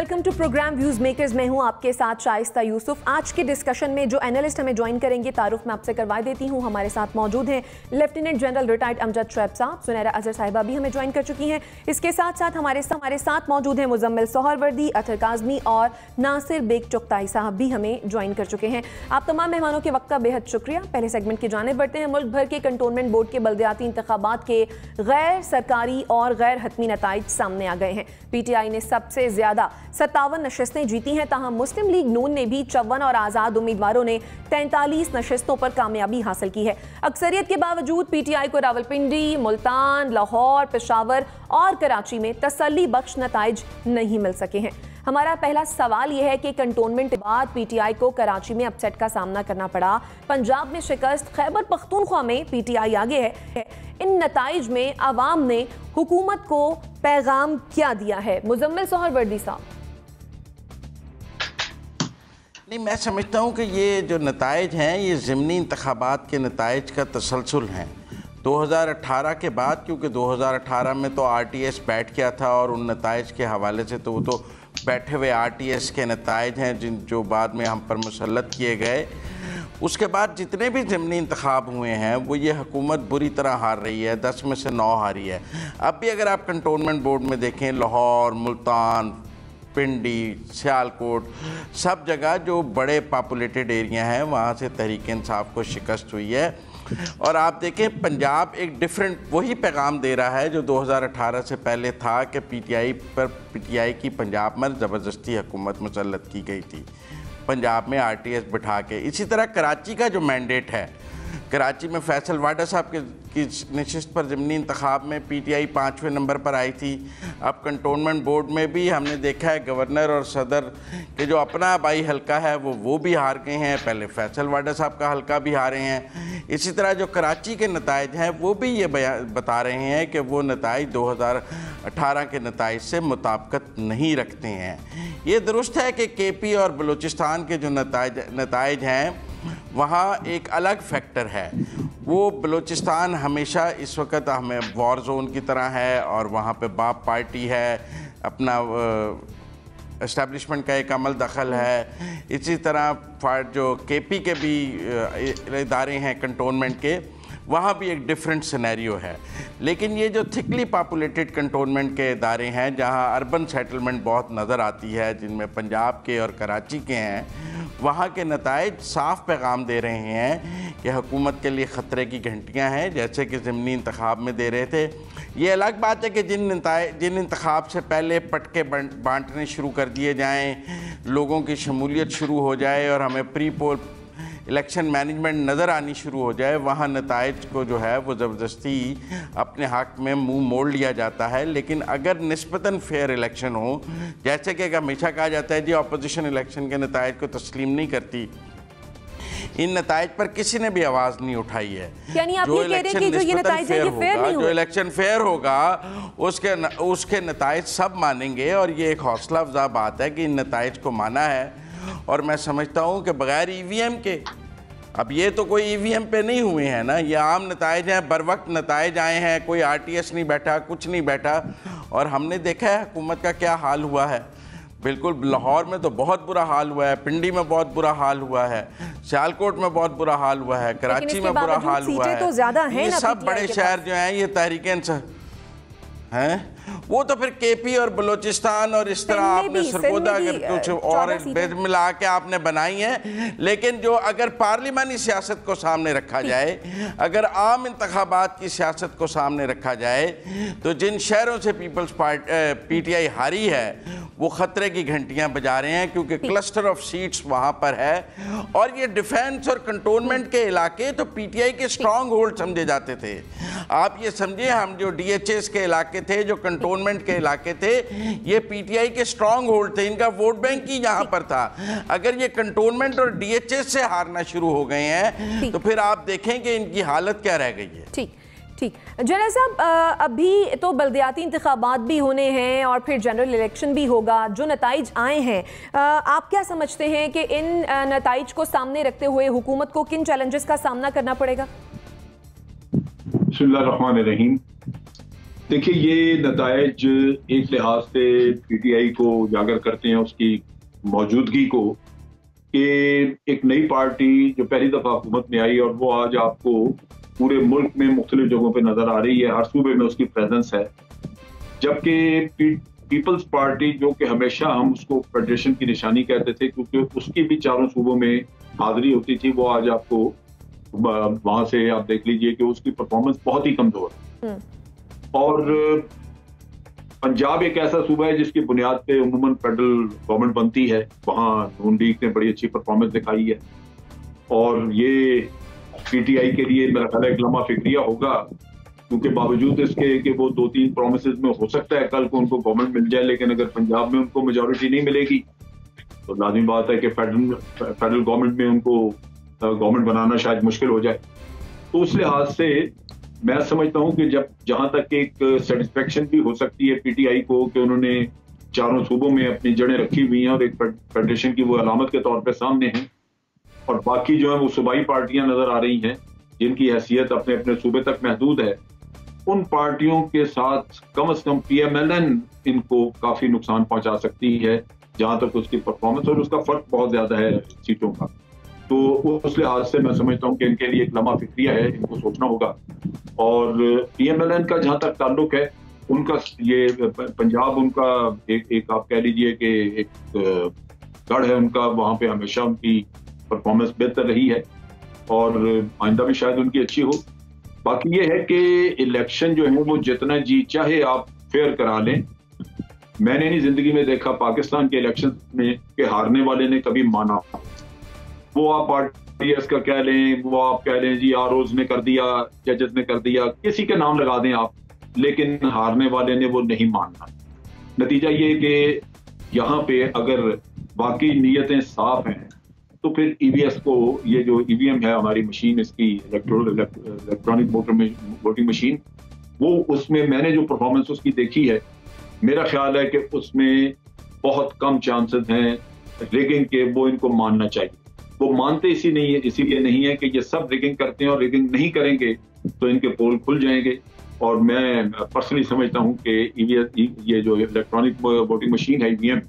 Welcome to program views makers. मैं हूं आपके साथ शाइस्ता यूसुफ। आज के डिस्कशन में जो एनालिस्ट हमें ज्वाइन करेंगे तारुफ मैं आपसे करवा देती हूं। हमारे साथ मौजूद हैं lieutenant general retired Amjad Shoaib साहब, सुनैरा अजहर साहिबा भी हमें ज्वाइन कर चुकी हैं। इसके साथ साथ हमारे साथ मौजूद हैं मुजम्मिल सोहरवर्दी, अतर काज़मी और नासिर बेग चुगताई साहब भी हमें ज्वाइन कर चुके हैं। आप तमाम मेहमानों के वक्त का बेहद शुक्रिया। पहले सेगमेंट की जानिब बढ़ते हैं। मुल्क भर के कंटोनमेंट बोर्ड के बल्दियाती इंतखाबात के गैर सरकारी और गैर हतमी नताइज सामने आ गए हैं। PTI ने सबसे ज्यादा 57 नशिस्तें जीती हैं, ताहम मुस्लिम लीग नून ने भी 54 और आज़ाद उम्मीदवारों ने 43 नशिस्तों पर कामयाबी हासिल की है। अक्सरियत के बावजूद PTI को रावलपिंडी, मुल्तान, लाहौर, पेशावर और कराची में तसल्ली बख्श नताइज नहीं मिल सके हैं। हमारा पहला सवाल यह है कि कंटोनमेंट के बाद PTI को कराची में अपसेट का सामना करना पड़ा, पंजाब में शिकस्त, खैबर पख्तूनख्वा में PTI आगे है। इन नताइज में अवाम ने हुकूमत को पैगाम क्या दिया है? मुजम्मिल सोहरवर्दी साहब। नहीं, मैं समझता हूँ कि ये जो नताइज हैं ये ज़िमनी इंतखाबात के नताइज का तसलसल हैं 2018 के बाद, क्योंकि 2018 में तो RTS बैठ गया था और उन नताइज के हवाले से तो वो तो बैठे हुए RTS के नताइज हैं जो बाद में हम पर मुसल्लत किए गए। उसके बाद जितने भी ज़िमनी इंतखाब हुए हैं वो ये हुकूमत बुरी तरह हार रही है, 10 में से 9 हारी है। अब भी अगर आप कंटोनमेंट बोर्ड में देखें, लाहौर, मुल्तान, पिंडी, सियालकोट, सब जगह जो बड़े पॉपुलेटेड एरिया हैं वहाँ से तहरीक इंसाफ को शिकस्त हुई है। और आप देखें पंजाब एक डिफरेंट वही पैगाम दे रहा है जो 2018 से पहले था कि PTI की पंजाब में ज़बरदस्ती हुकूमत मुसल्लत की गई थी, पंजाब में RTS बिठा के। इसी तरह कराची का जो मैंडेट है, कराची में फैसल वाडा साहब की नशिस्त पर ज़िमनी इंतखाब में PTI 5वें नंबर पर आई थी। अब कंटोनमेंट बोर्ड में भी हमने देखा है गवर्नर और सदर के जो अपना आबाई हल्का है वो भी हार गए हैं, पहले फैसल वाडा साहब का हल्का भी हारे हैं। इसी तरह जो कराची के नताइज हैं वो भी ये बता रहे हैं कि वो नताइज 2018 के नताइज से मुताबिकत नहीं रखते हैं। ये दुरुस्त है कि KP और बलूचिस्तान के जो नताइज हैं वहाँ एक अलग फैक्टर है। वो बलूचिस्तान हमेशा इस वक्त हमें वॉर जोन की तरह है और वहाँ पे बाप पार्टी है, अपना एस्टेब्लिशमेंट का एक अमल दखल है। इसी तरह जो KP के भी इदारे हैं कंटोनमेंट के, वहाँ भी एक डिफरेंट सिनेरियो है। लेकिन ये जो थिकली पॉपुलेटेड कंटोनमेंट के इदारे हैं जहाँ अर्बन सेटलमेंट बहुत नज़र आती है, जिनमें पंजाब के और कराची के हैं, वहाँ के नताइज साफ पैगाम दे रहे हैं कि हुकूमत के लिए ख़तरे की घंटियाँ हैं, जैसे कि ज़िमनी इंतखाब में दे रहे थे। ये अलग बात है कि जिन इंतखाब से पहले पटके बांटने शुरू कर दिए जाएँ, लोगों की शमूलियत शुरू हो जाए और हमें प्री पोल इलेक्शन मैनेजमेंट नज़र आनी शुरू हो जाए, वहाँ नताइज को जो है वो ज़बरदस्ती अपने हक़ में मुंह मोड़ लिया जाता है। लेकिन अगर निस्बतन फेयर इलेक्शन हो, जैसे कि हमेशा कहा जाता है जी अपोजिशन इलेक्शन के नताइज को तस्लीम नहीं करती, इन नताइज पर किसी ने भी आवाज़ नहीं उठाई है। यानी आप ये कह रहे हैं कि जो ये नताइज है ये फेयर नहीं होगा, जो इलेक्शन फेयर होगा उसके नताइज सब मानेंगे। और ये एक हौसला अफजा बात है कि इन नताइज को माना है। और मैं समझता हूँ कि बग़ैर EVM के, अब ये तो कोई EVM पे नहीं हुए हैं ना, ये आम नताइज हैं, बर वक्त नताइज आए हैं, कोई RTS नहीं बैठा, कुछ नहीं बैठा। और हमने देखा है हुकूमत का क्या हाल हुआ है। बिल्कुल लाहौर में तो बहुत बुरा हाल हुआ है, पिंडी में बहुत बुरा हाल हुआ है, सियालकोट में बहुत बुरा हाल हुआ है, कराची में बुरा हाल हुआ है। तो ज़्यादा हैं ये ना सब बड़े शहर जो हैं ये तहरीक हैं, वो तो फिर KP और बलूचिस्तान और इस तरह आपने सरगोदा के कुछ और बेद मिला के आपने बनाई है। लेकिन जो अगर पार्लिमानी सियासत को सामने रखा जाए, अगर आम इंतखाबात की सियासत को सामने रखा जाए, तो जिन शहरों से पीपल्स पार्टी PTI हारी है वो ख़तरे की घंटियां बजा रहे हैं, क्योंकि क्लस्टर ऑफ सीट्स वहाँ पर है। और ये डिफेंस और कंटोनमेंट के इलाके तो PTI के स्ट्रॉन्ग होल्ड समझे जाते थे। आप ये समझिए, हम जो DHS के इलाके थे, जो कंटोनमेंट के इलाके थे, ये PTI के स्ट्रॉन्ग होल्ड थे, इनका वोट बैंक ही यहाँ पर था। अगर ये कंटोनमेंट और DHS से हारना शुरू हो गए हैं तो फिर आप देखें कि इनकी हालत क्या रह गई है। ठीक ठीक। जनरल साहब, अभी तो बल्दियाती इंतखाबात भी होने हैं और फिर जनरल इलेक्शन भी होगा। जो नताइज आए हैं, आप क्या समझते हैं कि इन नताइज को सामने रखते हुए हुकूमत को किन चैलेंजेस का सामना करना पड़ेगा? बिस्मिल्लाहिर्रहमानिर्रहीम। देखिए, ये नतायज एक लिहाज से पीटीआई को उजागर करते हैं उसकी मौजूदगी को, कि एक नई पार्टी जो पहली दफा हुकूमत में आई और वो आज आपको पूरे मुल्क में मुख्तलिफ जगहों पे नजर आ रही है, हर सूबे में उसकी प्रेजेंस है। जबकि पीपल्स पार्टी जो कि हमेशा हम उसको फेडरेशन की निशानी कहते थे, क्योंकि उसकी भी चारों सूबों में हाजिरी होती थी, वो आज आपको वहां से आप देख लीजिए कि उसकी परफॉर्मेंस बहुत ही कमजोर है। और पंजाब एक ऐसा सूबा है जिसकी बुनियाद पे उमूमन फेडरल गवर्नमेंट बनती है, वहाँ नून लीग ने बड़ी अच्छी परफॉर्मेंस दिखाई है। और ये पीटीआई के लिए मेरा ख्याल है एक लम्हा फिक्रिया होगा, क्योंकि बावजूद इसके कि वो 2-3 प्रोमिसेस में हो सकता है कल को उनको गवर्नमेंट मिल जाए, लेकिन अगर पंजाब में उनको मेजोरिटी नहीं मिलेगी तो लाजमी बात है कि फेडरल गवर्नमेंट में उनको गवर्नमेंट बनाना शायद मुश्किल हो जाए। तो उस लिहाज से मैं समझता हूं कि जहां तक एक सेटिस्फेक्शन भी हो सकती है पीटीआई को कि उन्होंने चारों सूबों में अपनी जड़ें रखी हुई हैं और एक फेडरेशन की वो अलामत के तौर पे सामने है, और बाकी जो है वो सूबाई पार्टियां नजर आ रही हैं जिनकी हैसियत अपने अपने सूबे तक महदूद है, उन पार्टियों के साथ कम से कम पीएमएलएन इनको काफी नुकसान पहुंचा सकती है जहां तक उसकी परफॉर्मेंस, और उसका फर्क बहुत ज्यादा है सीटों का। तो उस लिहाज से मैं समझता हूं कि इनके लिए एक लम्हा फिक्रिया है, इनको सोचना होगा। और पीएमएलएन का जहां तक ताल्लुक है, उनका ये पंजाब उनका एक आप कह लीजिए कि एक गढ़ है उनका, वहां पे हमेशा उनकी परफॉर्मेंस बेहतर रही है और आइंदा भी शायद उनकी अच्छी हो। बाकी ये है कि इलेक्शन जो है वो जितना जी चाहे आप फेयर करा लें, मैंने नहीं जिंदगी में देखा पाकिस्तान के इलेक्शन में कि हारने वाले ने कभी माना। वो आप आरटीएस का कह लें, वो आप कह लें जी आरओज ने कर दिया, जजेस ने कर दिया, किसी के नाम लगा दें आप, लेकिन हारने वाले ने वो नहीं मानना। नतीजा ये कि यहाँ पे अगर वाकई नीयतें साफ हैं तो फिर ईवीएस को, ये जो ईवीएम है हमारी मशीन, इसकी इलेक्ट्रॉनिक वोटिंग मशीन, वो उसमें मैंने जो परफॉर्मेंस उसकी देखी है, मेरा ख्याल है कि उसमें बहुत कम चांसेस हैं रिगिंग के, वो इनको मानना चाहिए। वो मानते इसीलिए नहीं है कि ये सब रिगिंग करते हैं, और रिगिंग नहीं करेंगे तो इनके पोल खुल जाएंगे। और मैं पर्सनली समझता हूं कि ये जो इलेक्ट्रॉनिक वोटिंग मशीन है ईवीएम,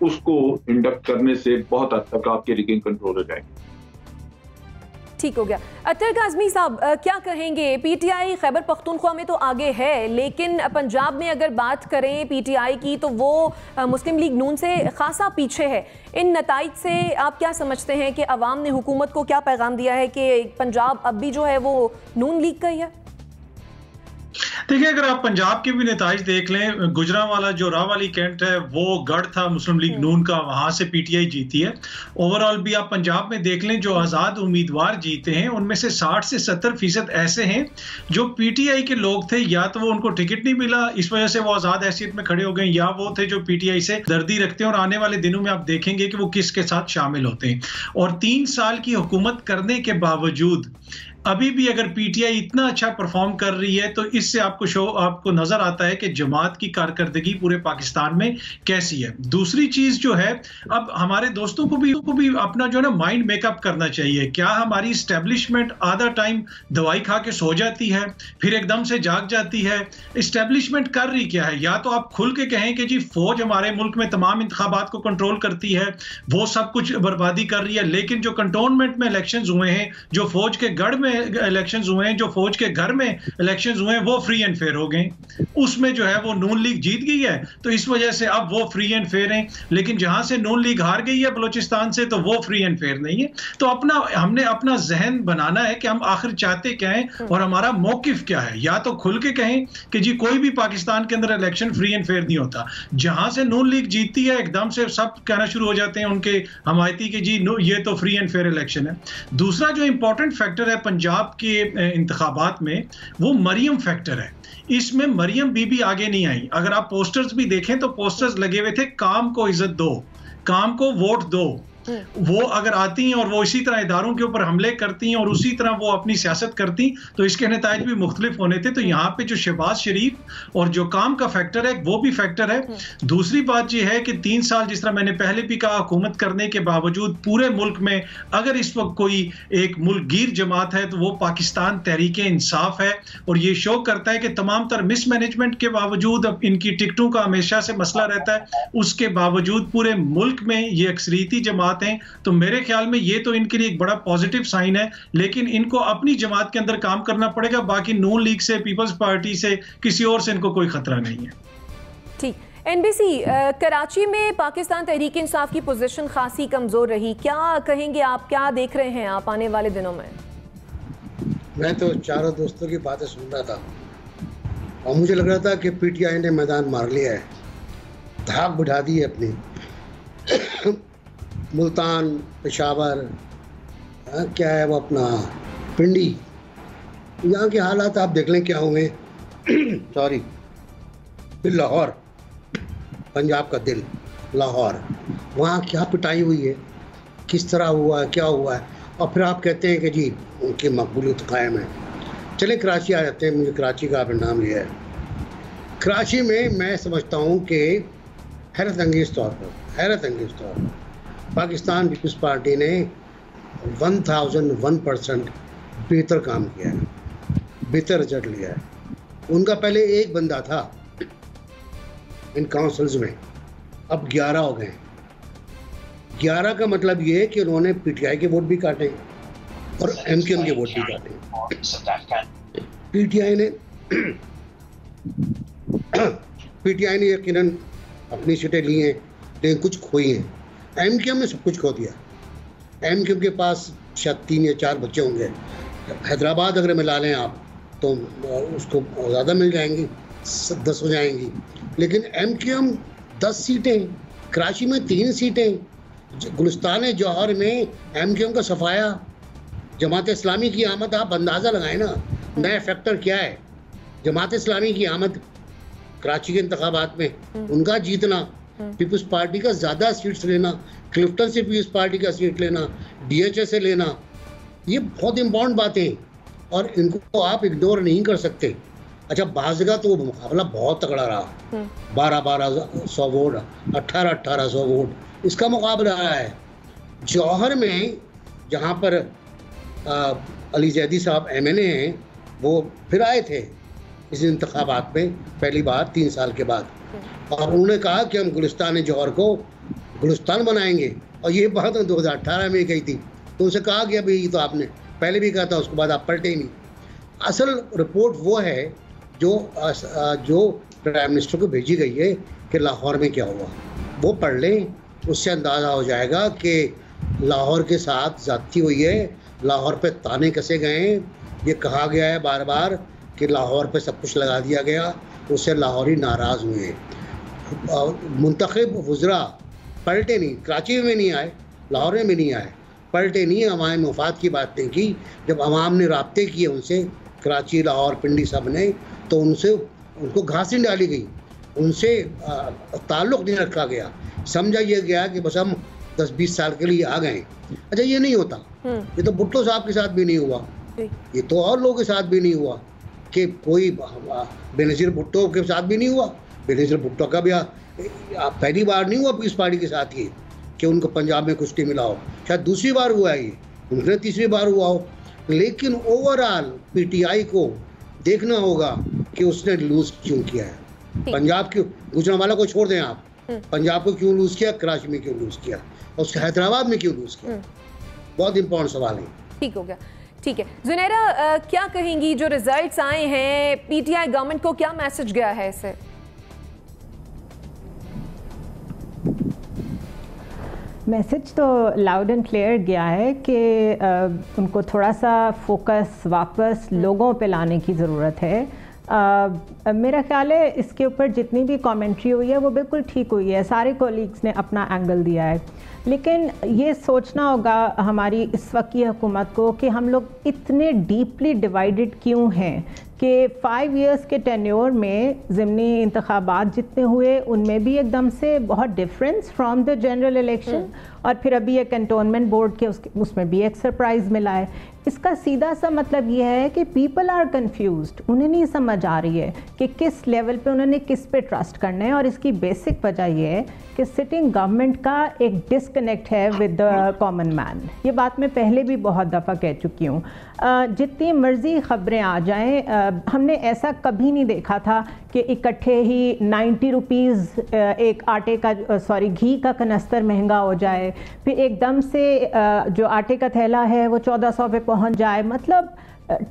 उसको इंडक्ट करने से बहुत हद तक आपके रिगिंग कंट्रोल हो जाएंगे। ठीक हो गया। अतर काज़मी साहब, क्या कहेंगे? पीटीआई खैबर पख्तूनख्वा में तो आगे है, लेकिन पंजाब में अगर बात करें पीटीआई की तो वो मुस्लिम लीग नून से खासा पीछे है। इन नताइज से आप क्या समझते हैं कि अवाम ने हुकूमत को क्या पैगाम दिया है कि पंजाब अब भी जो है वो नून लीग का ही है? देखिए, अगर आप पंजाब के भी नताइज देख लें, गुजरांवाला जो राहवाली कैंट है वो गढ़ था मुस्लिम लीग नून का, वहां से पीटीआई जीती है। ओवरऑल भी आप पंजाब में देख लें, जो आज़ाद उम्मीदवार जीते हैं उनमें से 60 से 70% ऐसे हैं जो पीटीआई के लोग थे, या तो वो उनको टिकट नहीं मिला इस वजह से वो आज़ाद हैसियत में खड़े हो गए, या वो थे जो पीटीआई से दर्दी रखते हैं। और आने वाले दिनों में आप देखेंगे कि वो किसके साथ शामिल होते हैं। और 3 साल की हुकूमत करने के बावजूद अभी भी अगर पीटीआई इतना अच्छा परफॉर्म कर रही है तो इससे आपको नजर आता है कि जमात की कारकर्दगी पूरे पाकिस्तान में कैसी है। दूसरी चीज जो है, अब हमारे दोस्तों को भी अपना जो है ना माइंड मेकअप करना चाहिए। क्या हमारी इस्टेब्लिशमेंट आधा टाइम दवाई खा के सो जाती है फिर एकदम से जाग जाती है? इस्टेब्लिशमेंट कर रही क्या है? या तो आप खुल के कहें कि जी फौज हमारे मुल्क में तमाम इंतखाबात को कंट्रोल करती है, वो सब कुछ बर्बादी कर रही है, लेकिन जो कंटोनमेंट में इलेक्शंस हुए हैं, जो फौज के गढ़ में इलेक्शंस हुए हैं, जो फौज के घर में इलेक्शंस हुए हैं, वो फ्री एंड फेयर हो गए। उसमें जो है वो नून लीग जीत गई है, तो इस वजह से अब वो फ्री एंड फेयर हैं। लेकिन जहां से नून लीग हार गई है बलूचिस्तान से, तो वो फ्री एंड फेयर नहीं है। तो हमने अपना जहन बनाना है कि हम आखिर चाहते क्या हैं और हमारा मौकिफ क्या है। या तो खुल के कहें कि जी कोई भी पाकिस्तान के अंदर इलेक्शन फ्री एंड फेयर नहीं होता। जहां से नून लीग जीतती है एकदम से सब कहना शुरू हो जाते हैं उनके हमायती कि जी ये तो फ्री एंड फेयर इलेक्शन है। दूसरा जो इंपॉर्टेंट फैक्टर है पंजाब के इंतखाबात में, वो मरियम फैक्टर है। इसमें मरियम बीबी आगे नहीं आई। अगर आप पोस्टर्स भी देखें तो पोस्टर्स लगे हुए थे, काम को इज्जत दो, काम को वोट दो। वो अगर आती हैं और वो इसी तरह इदारों के ऊपर हमले करती हैं और उसी तरह वो अपनी सियासत करती तो इसके नताइज भी मुख्तलिफ होने थे। तो यहाँ पे जो शहबाज शरीफ और जो काम का फैक्टर है वो भी फैक्टर है। दूसरी बात यह है कि 3 साल जिस तरह मैंने पहले भी कहा हुकूमत करने के बावजूद पूरे मुल्क में अगर इस वक्त कोई एक मुल्कगीर जमात है तो वो पाकिस्तान तहरीक इंसाफ है। और ये शो करता है कि तमाम तर मिसमैनेजमेंट के बावजूद अब इनकी टिकटों का हमेशा से मसला रहता है, उसके बावजूद पूरे मुल्क में ये अक्सरियती जमात हैं। तो मेरे ख्याल में ये तो इनके लिए एक बड़ा पॉजिटिव साइन है, लेकिन इनको अपनी जमात के अंदर काम करना पड़ेगा। बाकी नून लीग से, पीपल्स पार्टी से, किसी और से इनको कोई खतरा नहीं है। ठीक। एनबीसी, कराची में पाकिस्तान तहरीक इंसाफ की पोजीशन खासी कमजोर रही, क्या कहेंगे आप, क्या देख रहे हैं आप आने वाले दिनों में? मैं तो चारों दोस्तों की बातें सुन रहा था और मुझे लग रहा था कि पीटीआई ने मैदान मार लिया है, धाक बिठा दी है अपनी। मुल्तान, पेशावर, क्या है वो अपना पिंडी, यहाँ के हालात आप देख लें क्या हुए। सॉरी, लाहौर, पंजाब का दिल लाहौर, वहाँ क्या पिटाई हुई है, किस तरह हुआ है, क्या हुआ है, और फिर आप कहते हैं कि जी उनकी मकबूलियत कायम है। चले कराची आ जाते हैं, मुझे कराची का आपने नाम लिया है। कराची में मैं समझता हूँ कि हैरत अंगेज़ तौर पर पाकिस्तान पीपल्स पार्टी ने 1001% बेहतर काम किया है, बेहतर रिजल्ट लिया है। उनका पहले एक बंदा था इन काउंसिल्स में, अब 11 हो गए। 11 का मतलब ये है कि उन्होंने पीटीआई के वोट भी काटे और एमक्यूएम के वोट भी काटे। पीटीआई ने यकीनन अपनी सीटें ली हैं लेकिन कुछ खोई हैं। एमक्यूएम ने सब कुछ खो दिया। एमक्यूएम के पास शायद 3 या 4 बच्चे होंगे। हैदराबाद अगर मिला लें आप तो उसको ज़्यादा मिल जाएंगी, 10 हो जाएंगी। लेकिन एमक्यूएम 10 सीटें, कराची में 3 सीटें, गुलिस्तान जौहर में एमक्यूएम का सफाया, जमात इस्लामी की आमद, आप अंदाज़ा लगाएं ना नया फैक्टर क्या है। जमात इस्लामी की आमद कराची के इंतखाबात में, उनका जीतना, पीपल्स पार्टी का ज़्यादा सीट्स लेना, क्लिफ्टन से पीपल्स पार्टी का सीट लेना, डीएचए से लेना, ये बहुत इम्पॉर्टेंट बातें और इनको आप इग्नोर नहीं कर सकते। अच्छा, बाज़ जगह तो मुकाबला बहुत तगड़ा रहा, 1200 वोट, 1800 वोट इसका मुकाबला रहा है। जौहर में जहाँ पर अली जैदी साहब एमएनए हैं, वो फिर आए थे इस इंतखाबात में पहली बार 3 साल के बाद, और उन्होंने कहा कि हम गुलिस्तान जौहर को गुलिस्तान बनाएंगे, और ये बात 2018 में कही थी। तो उनसे कहा कि अभी तो आपने पहले भी कहा था, उसके बाद आप पलटे ही नहीं। असल रिपोर्ट वो है जो प्राइम मिनिस्टर को भेजी गई है कि लाहौर में क्या हुआ, वो पढ़ लें, उससे अंदाज़ा हो जाएगा कि लाहौर के साथ ज़्यादती हुई है, लाहौर पे ताने कसे गए हैं। ये कहा गया है बार बार कि लाहौर पे सब कुछ लगा दिया गया, उससे लाहौरी नाराज़ हुए। मुंतखब वज़रा पलटे नहीं, कराची में नहीं आए, लाहौर में नहीं आए, पलटे नहीं, हमारे मुफाद की बातें की। जब अवाम ने राब्ते किए उनसे, कराची, लाहौर, पिंडी सब ने, तो उनको घास नहीं डाली गई, उनसे ताल्लुक़ नहीं रखा गया। समझा यह गया कि बस हम 10-20 साल के लिए आ गए। अच्छा, ये नहीं होता। ये तो भुट्टो साहब के साथ भी नहीं हुआ, ये तो और लोगों के साथ भी नहीं हुआ कि कोई बेनज़ीर भुट्टो के साथ भी नहीं हुआ। बेनज़ीर भुट्टो का भी पहली बार नहीं हुआ पीस पार्टी के साथ ये कि उनको पंजाब में कुश्ती मिला हो, शायद दूसरी बार हुआ है, ये उनके 3री बार हुआ हो। लेकिन ओवरऑल पीटीआई को देखना होगा कि उसने लूज़ क्यों किया है। पंजाब क्यों, गुजरांवाला को छोड़ दें आप, पंजाब को क्यों लूज़ किया, कराची में क्यों लूज़ किया, और हैदराबाद में क्यों लूज़ किया, बहुत इंपॉर्टेंट सवाल है। ठीक हो गया, ठीक है। जुनैरा, क्या कहेंगी, जो रिजल्ट्स आए हैं, पीटीआई गवर्नमेंट को क्या मैसेज गया है इससे? मैसेज तो लाउड एंड क्लियर गया है कि उनको थोड़ा सा फोकस वापस लोगों पे लाने की ज़रूरत है। मेरा ख्याल है इसके ऊपर जितनी भी कमेंट्री हुई है वो बिल्कुल ठीक हुई है, सारे कोलीग्स ने अपना एंगल दिया है। लेकिन ये सोचना होगा हमारी इस वक्त की हुकूमत को कि हम लोग इतने डीपली डिवाइडेड क्यों हैं कि 5 इयर्स के टेन्योर में ज़िमनी इंतखाबात जितने हुए उनमें भी एकदम से बहुत difference from the general election, और फिर अभी ये कैंटोनमेंट बोर्ड के उसमें भी एक सरप्राइज़ मिला है। इसका सीधा सा मतलब ये है कि पीपल आर कंफ्यूज्ड, उन्हें नहीं समझ आ रही है कि किस लेवल पे उन्होंने किस पे ट्रस्ट करना है। और इसकी बेसिक वजह ये है कि सिटिंग गवर्नमेंट का एक डिस्कनेक्ट है विद द कॉमन मैन। ये बात मैं पहले भी बहुत दफ़ा कह चुकी हूँ। जितनी मर्जी खबरें आ जाएं, हमने ऐसा कभी नहीं देखा था कि इकट्ठे ही 90 रुपीज़ एक आटे का घी का कनस्तर महंगा हो जाए, फिर एकदम से जो आटे का थैला है वो 1400 पे पहुंच जाए। मतलब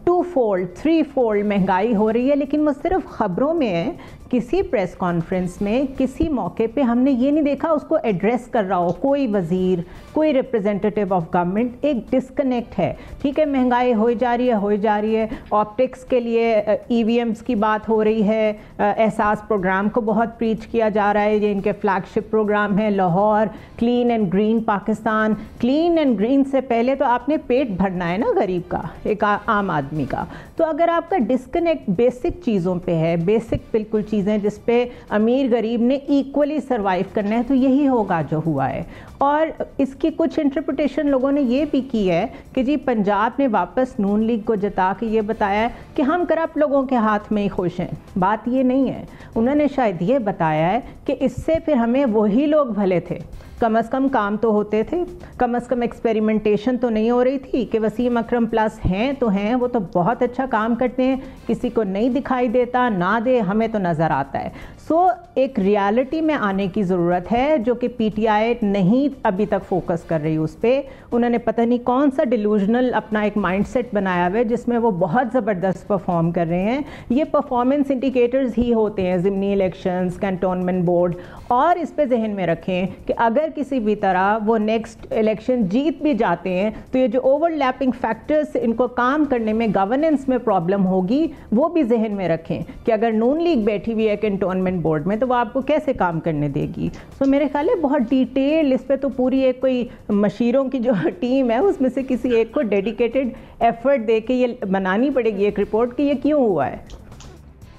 2 फोल्ड 3 फोल्ड महंगाई हो रही है, लेकिन वो सिर्फ खबरों में है। किसी प्रेस कॉन्फ्रेंस में किसी मौके पे हमने ये नहीं देखा उसको एड्रेस कर रहा हो कोई वज़ीर, कोई रिप्रेजेंटेटिव ऑफ गवर्नमेंट। एक डिस्कनेक्ट है। ठीक है, महंगाई हो जा रही है, ऑप्टिक्स के लिए EVMs की बात हो रही है, एहसास प्रोग्राम को बहुत प्रीच किया जा रहा है, ये इनके फ्लैगशिप प्रोग्राम है। Lahore, clean and green Pakistan. Clean and green से पहले तो आपने पेट भरना है ना गरीब का, एक आम आदमी का। तो अगर आपका डिस्कनेक्ट बेसिक चीज़ों पे है, बेसिक बिल्कुल चीज़ें जिस पे अमीर गरीब ने इक्वली सरवाइव करना है, तो यही होगा जो हुआ है। और इसकी कुछ इंटरप्रिटेशन लोगों ने ये भी की है कि जी पंजाब ने वापस नून लीग को जता के ये बताया है कि हम करप्ट लोगों के हाथ में ही खुश हैं। बात ये नहीं है। उन्होंने शायद ये बताया है कि इससे फिर हमें वही लोग भले थे, कम से कम काम तो होते थे, कम से कम एक्सपेरिमेंटेशन तो नहीं हो रही थी कि वसीम अकरम प्लस हैं तो हैं, वो तो बहुत अच्छा काम करते हैं, किसी को नहीं दिखाई देता, ना दे हमें तो नज़र आता है। सो एक रियलिटी में आने की ज़रूरत है जो कि PTI नहीं अभी तक फोकस कर रही उस पर। उन्होंने पता नहीं कौन सा डिलूजनल अपना एक माइंडसेट बनाया हुआ है जिसमें वो बहुत ज़बरदस्त परफॉर्म कर रहे हैं। ये परफॉर्मेंस इंडिकेटर्स ही होते हैं, ज़िमनी इलेक्शंस, कैंटोनमेंट बोर्ड। और इस पे जहन में रखें कि अगर किसी भी तरह वो नेक्स्ट इलेक्शन जीत भी जाते हैं तो ये जो ओवरलैपिंग फैक्टर्स इनको काम करने में, गवर्नेंस में प्रॉब्लम होगी, वो भी जहन में रखें कि अगर नून लीग बैठी हुई है कैंटोनमेंट बोर्ड में तो वो आपको कैसे काम करने देगी। सो मेरे ख्याल है बहुत डिटेल इस पे तो पूरी एक कोई मशीरों की जो टीम है उसमें से किसी एक को डेडिकेटेड एफर्ट दे के ये बनानी पड़ेगी एक रिपोर्ट कि ये क्यों हुआ है।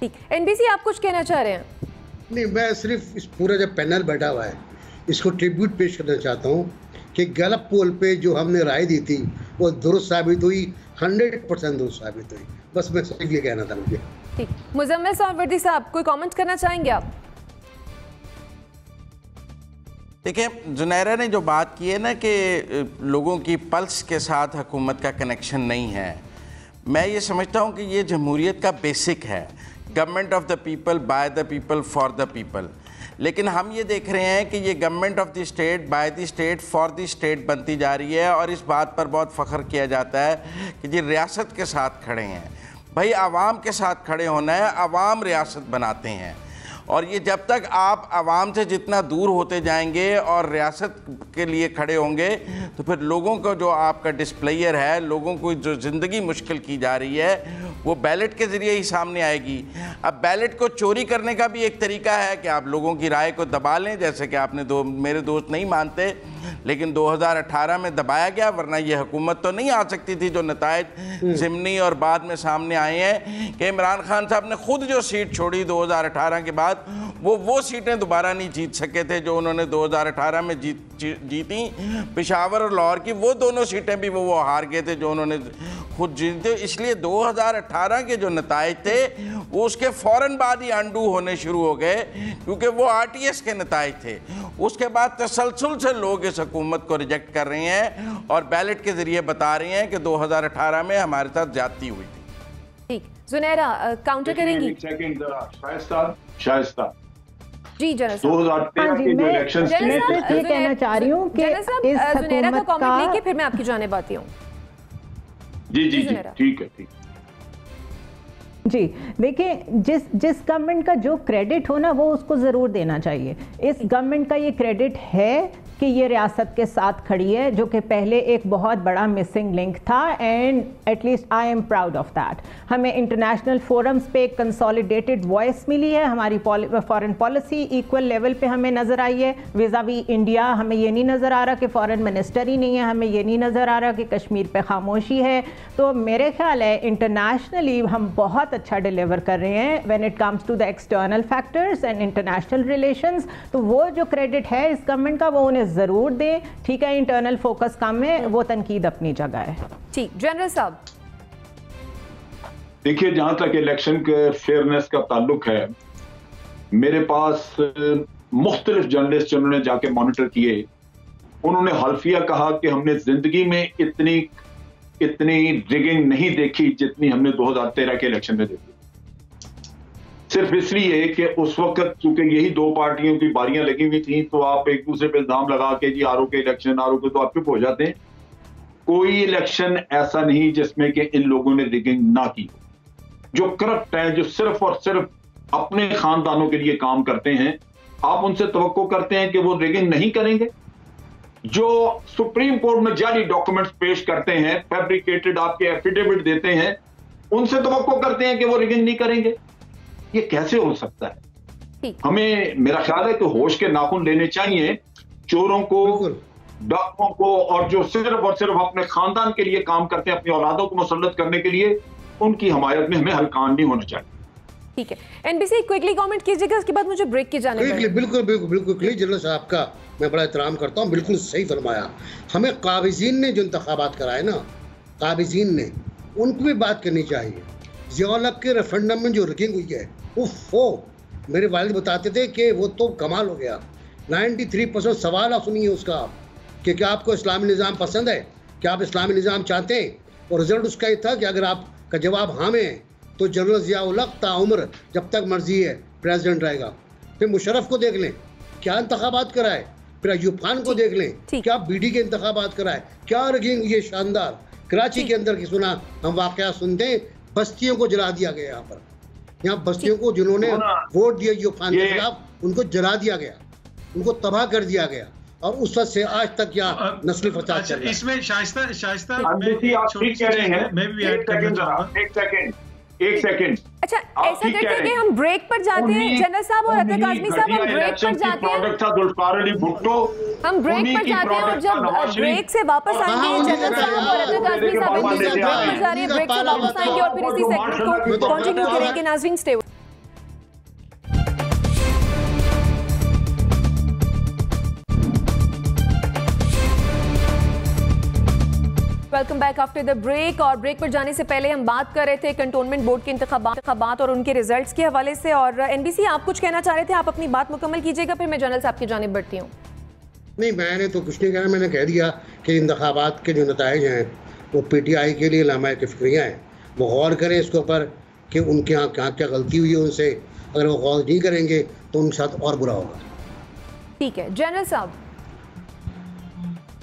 ठीक, NBC आप कुछ कहना चाह रहे हैं? नहीं, मैं सिर्फ इस पूरा जो पैनल बैठा हुआ है इसको ट्रिब्यूट पेश करना चाहता हूँ कि गैलप पोल पे जो हमने राय दी थी वो दुरुस्त साबित हुई, 100% दुरुस्त साबित हुई। बस मैं सिर्फ ये कहना था मुझे। ठीक, मुजम्मिल सावरवर्दी साहब कोई कमेंट करना चाहेंगे आप? देखिए, जुनैरा ने जो बात की है ना कि लोगों की पल्स के साथ हुकूमत का कनेक्शन नहीं है, मैं ये समझता हूँ कि ये जमहूरियत का बेसिक है, government of the people, by the people, for the people. लेकिन हम ये देख रहे हैं कि ये government of the state, by the state, for the state बनती जा रही है। और इस बात पर बहुत फ़ख्र किया जाता है कि जी रियासत के साथ खड़े हैं। भाई आवाम के साथ खड़े होना है, आवाम रियासत बनाते हैं। और ये जब तक आप आवाम से जितना दूर होते जाएंगे और रियासत के लिए खड़े होंगे तो फिर लोगों को जो आपका डिस्प्लेयर है, लोगों को जो ज़िंदगी मुश्किल की जा रही है वो बैलेट के ज़रिए ही सामने आएगी। अब बैलेट को चोरी करने का भी एक तरीका है कि आप लोगों की राय को दबा लें, जैसे कि आपने मेरे दोस्त नहीं मानते लेकिन 2018 में दबाया गया, वरना ये हुकूमत तो नहीं आ सकती थी। जो नतायज ज़िमनी और बाद में सामने आए हैं कि इमरान खान साहब ने खुद जो सीट छोड़ी 2018 के बाद, वो सीटें दोबारा नहीं जीत सके थे जो उन्होंने 2018 में जीती। पेशावर और लाहौर की वो दोनों सीटें भी वो हार गए थे जो उन्होंने खुद जीते। इसलिए 2018 के जो नतायज थे वो उसके फ़ौरन बाद ही अंडू होने शुरू हो गए, क्योंकि वो RTS के नतायज थे। उसके बाद तसलसल से लोग इस हुकूमत को रिजेक्ट कर रहे हैं और बैलेट के ज़रिए बता रहे हैं कि 2018 में हमारे साथ ज्यादती हुई थी। ठीक, जुनैरा काउंटर करेंगी? शाइस्ता जी, 2013 के जो इलेक्शंस थे, मैं ये कहना चाह रही हूँ कि इस जुनैरा का हुकूमत कमेंट लेके का फिर मैं आपकी जानिब आती हूँ। जी जी जी, ठीक है, ठीक। जी देखिए, जिस गवर्नमेंट का जो क्रेडिट हो ना वो उसको ज़रूर देना चाहिए। इस गवर्नमेंट का ये क्रेडिट है कि ये रियासत के साथ खड़ी है, जो कि पहले एक बहुत बड़ा मिसिंग लिंक था, and at least I am proud of that. हमें इंटरनेशनल फोरम्स पे एक कंसोलिडेटेड वॉइस मिली है, हमारी फॉरेन पॉलिसी इक्वल लेवल पे हमें नज़र आई है विज़ावी इंडिया। हमें ये नहीं नज़र आ रहा कि फॉरेन मिनिस्टर ही नहीं है, हमें ये नहीं नज़र आ रहा कि कश्मीर पे खामोशी है। तो मेरे ख्याल है इंटरनेशनली हम बहुत अच्छा डिलीवर कर रहे हैं when it comes to the external factors and international relations. तो वो जो क्रेडिट है इस गवर्नमेंट का वो उन्हें ज़रूर दें। ठीक है, इंटरनल फोकस कम है, वो तनकीद अपनी जगह है। ठीक, जनरल साहब देखिए, जहां तक इलेक्शन के फेयरनेस का ताल्लुक है, मेरे पास मुख्तलिफ जर्नलिस्ट जिन्होंने जाके मॉनिटर किए, उन्होंने हल्फिया कहा कि हमने जिंदगी में इतनी रिगिंग नहीं देखी जितनी हमने 2013 के इलेक्शन में देखी। सिर्फ इसलिए कि उस वक्त चूंकि यही दो पार्टियों की बारियां लगी हुई थी, तो आप एक दूसरे पे इल्जाम लगा के जी आरओ के इलेक्शन, आरओ के, तो आप चुप हो जाते हैं। कोई इलेक्शन ऐसा नहीं जिसमें कि इन लोगों ने रिगिंग ना की। जो करप्ट हैं, जो सिर्फ और सिर्फ अपने खानदानों के लिए काम करते हैं, आप उनसे तवक्को करते हैं कि वो रिगिंग नहीं करेंगे? जो सुप्रीम कोर्ट में जाली डॉक्यूमेंट्स पेश करते हैं, फैब्रिकेटेड आपके एफिडेविट देते हैं, उनसे तवक्को करते हैं कि वो रिगिंग नहीं करेंगे? ये कैसे हो सकता है? हमें, मेरा ख्याल है कि होश के नाखून लेने चाहिए चोरों को, डाकुओं को, और जो सिर्फ और सिर्फ अपने खानदान के लिए काम करते हैं, अपनी औलादों को मुसल्लत करने के लिए, उनकी हमायत में हमें हलकान नहीं होना चाहिए। ठीक है, एनबीसी क्विकली कमेंट कीजिएगा, उसके बाद मुझे ब्रेक की जाने बिल्कुल बिल्कुल बिल्कुल जनरल साहब का मैं बड़ा एहतराम करता हूँ, बिल्कुल सही फरमाया। हमें काबिज़ीन ने जो इंतखाबात कराए ना, काबिज़ीन ने, उनको भी बात करनी चाहिए। ज़िया-उल-हक के रेफरेंडम में जो रिगिंग हुई है, वो मेरे वालिद बताते थे कि वो तो कमाल हो गया। 93% सवाल आप सुनिए उसका कि क्या आपको इस्लामी निज़ाम पसंद है, क्या आप इस्लामी निज़ाम चाहते हैं, और रिजल्ट उसका ये था कि अगर आपका जवाब हाँ में है तो जनरल ज़िया-उल-हक ताउम्र जब तक मर्जी है प्रेसिडेंट रहेगा। फिर मुशर्रफ को देख लें, क्या इंतखाबात कराए, फिर अयूब खान को देख लें, क्या बीडी के इंतखाबात कराए, क्या रिगिंग ये शानदार। कराची के अंदर की सुना हम वाकया सुनते हैं, बस्तियों को जला दिया गया। यहाँ बस्तियों को जिन्होंने वोट दिया अयूब खान के खिलाफ, उनको जला दिया गया, उनको तबाह कर दिया गया, और उस वक्त से आज तक यहाँ नस्ली फसाद चल रहा है। इसमें शाइस्ता एक सेकंड। अच्छा, ऐसा करते हैं कि हम ब्रेक पर जाते हैं जनरल साहब और अतर काज़मी साहब, हम ब्रेक पर जाते हैं, हम ब्रेक पर जाते हैं, और जब ब्रेक से वापस आएंगे जनरल साहब और अतर काज़मी साहब ब्रेक पर जा रही है, ब्रेक से वापस आएंगे और फिर इसी सेगमेंट को कंटिन्यू करेंगे। नाज़रीन stay. Welcome back after the break. और ब्रेक पर जाने से पहले हम बात कर रहे थे कंटोनमेंट बोर्ड के इंतखाबात और उनके रिजल्ट्स के हवाले से, और एनबीसी आप कुछ कहना चाह रहे थे, आप अपनी बात मुकम्मल कीजिएगा, फिर मैं जनरल साहब की जानिब बढ़ती हूँ। नहीं, मैंने तो कुछ नहीं कहना, मैंने कह दिया कि इंतखाबात के जो नताइज हैं वो PTI के लिए लामा की फिक्रियाँ हैं। वो गौर करें इसके ऊपर कि उनके यहाँ क्या गलती हुई है उनसे। अगर वो गौर नहीं करेंगे तो उनके साथ और बुरा होगा। ठीक है, जनरल साहब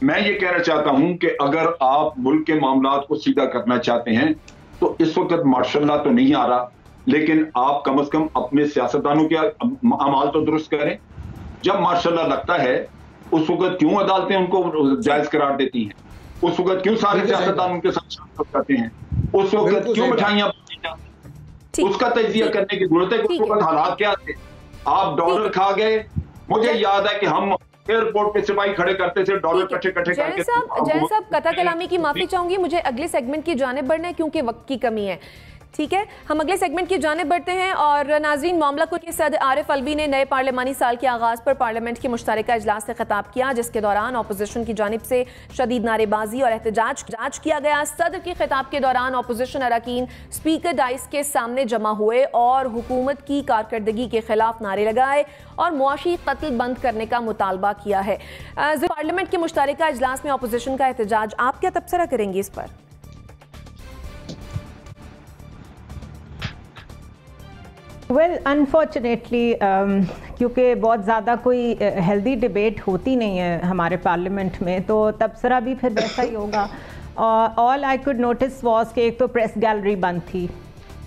मैं ये कहना चाहता हूं कि अगर आप मुल्क के मामलात को सीधा करना चाहते हैं तो इस वक्त मार्शल्ला तो नहीं आ रहा, लेकिन आप कम से कम अपने सियासतदानों के अमाल तो दुरुस्त करें। जब मार्शल्ला लगता है उस वक्त क्यों अदालतें उनको जायज करार देती हैं, उस वक्त क्यों सारे सियासतदान उनके साथ शामिल करते हैं, उस वक्त क्यों मिठाइयां बांटी जाती हैं, उसका तजिया करने की जरूरत है कि उस वक्त हालात क्या थे। आप डॉलर खा गए, मुझे याद है कि हम एयरपोर्ट पे सिपाही खड़े करते थे डॉलर इकट्ठे करके। जैन साहब कथा कलामी की माफी चाहूंगी, मुझे अगले सेगमेंट की जानिब बढ़ना है क्योंकि वक्त की कमी है। ठीक है, हम अगले सेगमेंट की जानिब बढ़ते हैं। और नाजरीन, मामला को के सदर आरिफ अलवी ने नए पार्लिमानी साल के आगाज़ पर पार्लियामेंट की मुश्तरका इजलास से खिताब किया, जिसके दौरान अपोजिशन की जानिब से शदीद नारेबाजी और एहतजाज किया गया। सदर के खिताब के दौरान अपोजिशन अरकान स्पीकर डाइस के सामने जमा हुए और हुकूमत की कारकर्दगी के खिलाफ नारे लगाए और मुआशी कत्ल बंद करने का मुतालबा किया है। पार्लियामेंट के मुश्तरका इजलास में अपोजिशन का एहतजाज, आप क्या तबसरा करेंगे इस पर? वेल अनफॉर्चुनेटली क्योंकि बहुत ज़्यादा कोई हेल्दी डिबेट होती नहीं है हमारे पार्लियामेंट में, तो तबसरा भी फिर वैसा ही होगा। All I could notice was कि एक तो प्रेस गैलरी बंद थी,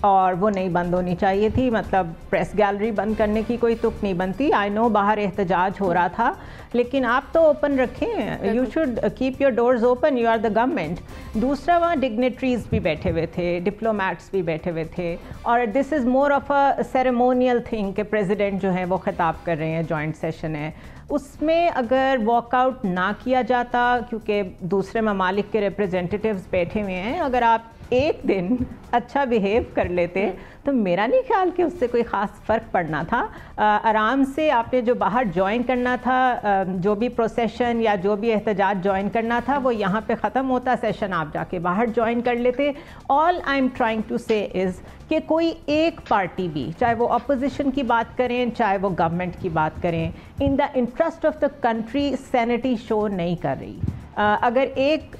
और वो नहीं बंद होनी चाहिए थी। मतलब प्रेस गैलरी बंद करने की कोई तुक नहीं बनती। आई नो बाहर एहतजाज हो रहा था, लेकिन आप तो ओपन रखें, you should keep your doors open, you are the government. दूसरा, वहाँ डिग्नेटरीज भी बैठे हुए थे, डिप्लोमैट्स भी बैठे हुए थे, और this is more of a ceremonial thing कि प्रेसिडेंट जो है वो खिताब कर रहे हैं, जॉइंट सेशन है, उसमें अगर वॉकआउट ना किया जाता, क्योंकि दूसरे ममालिक के रिप्रेजेंटेटिव्स बैठे हुए हैं, अगर आप एक दिन अच्छा बिहेव कर लेते तो मेरा नहीं ख्याल कि उससे कोई ख़ास फ़र्क पड़ना था। आराम से आपने जो बाहर ज्वाइन करना था, जो भी प्रोसेशन या जो भी एहतजाज ज्वाइन करना था, वो यहाँ पे ख़त्म होता, सेशन आप जाके बाहर ज्वाइन कर लेते। All I am trying to say is कि कोई एक पार्टी भी, चाहे वो अपोजिशन की बात करें चाहे वो गवर्नमेंट की बात करें, in the interest of the country sanity show नहीं कर रही। अगर एक